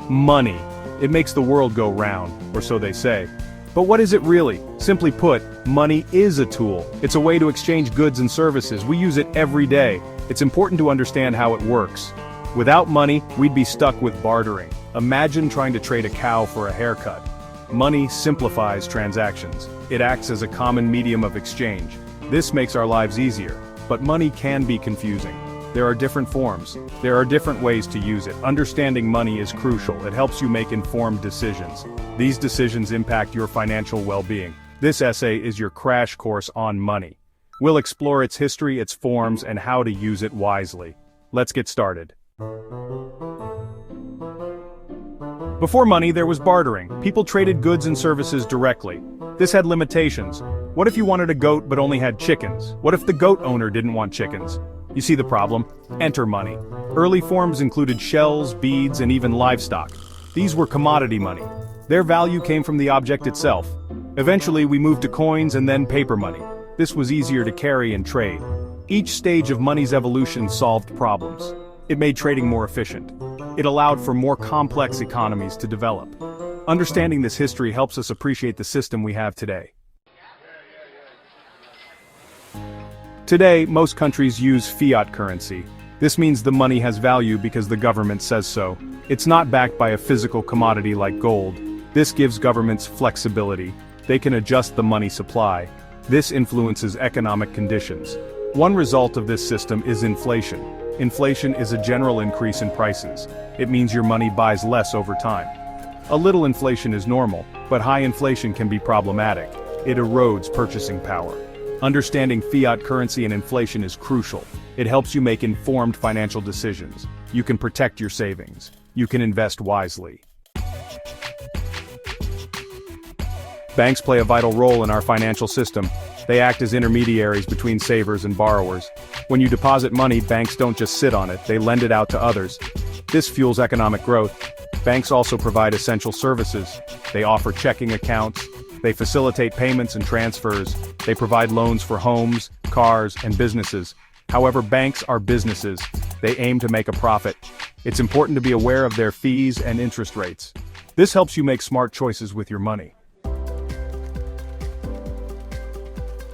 Money. It makes the world go round, or so they say. But what is it really? Simply put, money is a tool. It's a way to exchange goods and services. We use it every day. It's important to understand how it works. Without money, we'd be stuck with bartering. Imagine trying to trade a cow for a haircut. Money simplifies transactions. It acts as a common medium of exchange. This makes our lives easier. But money can be confusing. There are different forms. There are different ways to use it. Understanding money is crucial. It helps you make informed decisions. These decisions impact your financial well-being. This essay is your crash course on money. We'll explore its history, its forms, and how to use it wisely. Let's get started. Before money, there was bartering. People traded goods and services directly. This had limitations. What if you wanted a goat but only had chickens? What if the goat owner didn't want chickens? You see the problem? Enter money. Early forms included shells, beads, and even livestock. These were commodity money. Their value came from the object itself. Eventually, we moved to coins and then paper money. This was easier to carry and trade. Each stage of money's evolution solved problems. It made trading more efficient. It allowed for more complex economies to develop. Understanding this history helps us appreciate the system we have today. Today, most countries use fiat currency. This means the money has value because the government says so. It's not backed by a physical commodity like gold. This gives governments flexibility. They can adjust the money supply. This influences economic conditions. One result of this system is inflation. Inflation is a general increase in prices. It means your money buys less over time. A little inflation is normal, but high inflation can be problematic. It erodes purchasing power. Understanding fiat currency and inflation is crucial. It helps you make informed financial decisions. You can protect your savings. You can invest wisely. Banks play a vital role in our financial system. They act as intermediaries between savers and borrowers. When you deposit money, banks don't just sit on it, they lend it out to others. This fuels economic growth. Banks also provide essential services. They offer checking accounts. They facilitate payments and transfers. They provide loans for homes, cars, and businesses. However, banks are businesses. They aim to make a profit. It's important to be aware of their fees and interest rates. This helps you make smart choices with your money.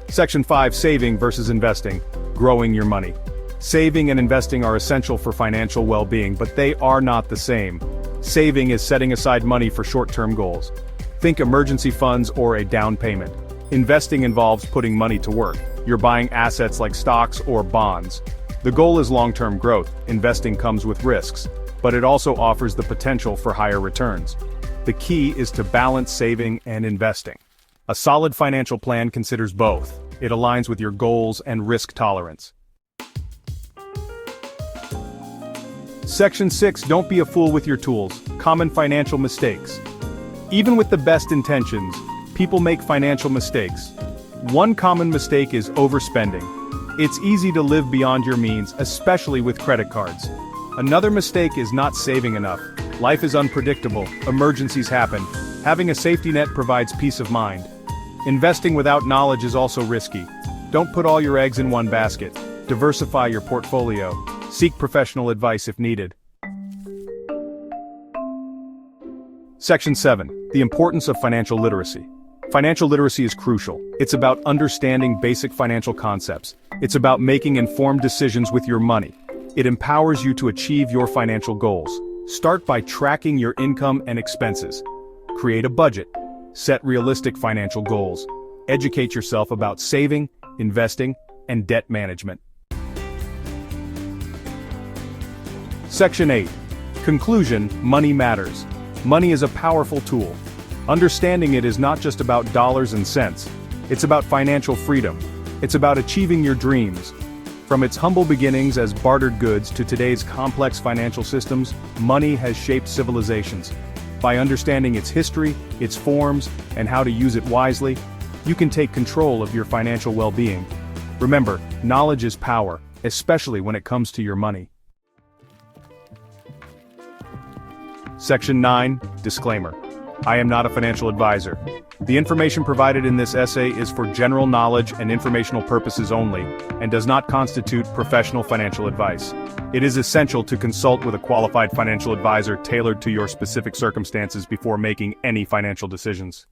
Section 5: Saving versus Investing. Growing your money. Saving and investing are essential for financial well-being, but they are not the same. Saving is setting aside money for short-term goals. Think emergency funds or a down payment. Investing involves putting money to work. You're buying assets like stocks or bonds. The goal is long-term growth. Investing comes with risks, but it also offers the potential for higher returns. The key is to balance saving and investing. A solid financial plan considers both. It aligns with your goals and risk tolerance. Section 6: Don't be a fool with your tools. Common financial mistakes. Even with the best intentions, people make financial mistakes. One common mistake is overspending. It's easy to live beyond your means, especially with credit cards. Another mistake is not saving enough. Life is unpredictable, emergencies happen. Having a safety net provides peace of mind. Investing without knowledge is also risky. Don't put all your eggs in one basket. Diversify your portfolio. Seek professional advice if needed. Section 7: The importance of financial literacy. Financial literacy is crucial. It's about understanding basic financial concepts. It's about making informed decisions with your money. It empowers you to achieve your financial goals. Start by tracking your income and expenses. Create a budget. Set realistic financial goals. Educate yourself about saving, investing, and debt management. Section 8. Conclusion: Money matters. Money is a powerful tool. Understanding it is not just about dollars and cents. It's about financial freedom. It's about achieving your dreams. From its humble beginnings as bartered goods to today's complex financial systems, money has shaped civilizations. By understanding its history, its forms, and how to use it wisely, you can take control of your financial well-being. Remember, knowledge is power, especially when it comes to your money. Section 9, Disclaimer. I am not a financial advisor. The information provided in this essay is for general knowledge and informational purposes only, and does not constitute professional financial advice. It is essential to consult with a qualified financial advisor tailored to your specific circumstances before making any financial decisions.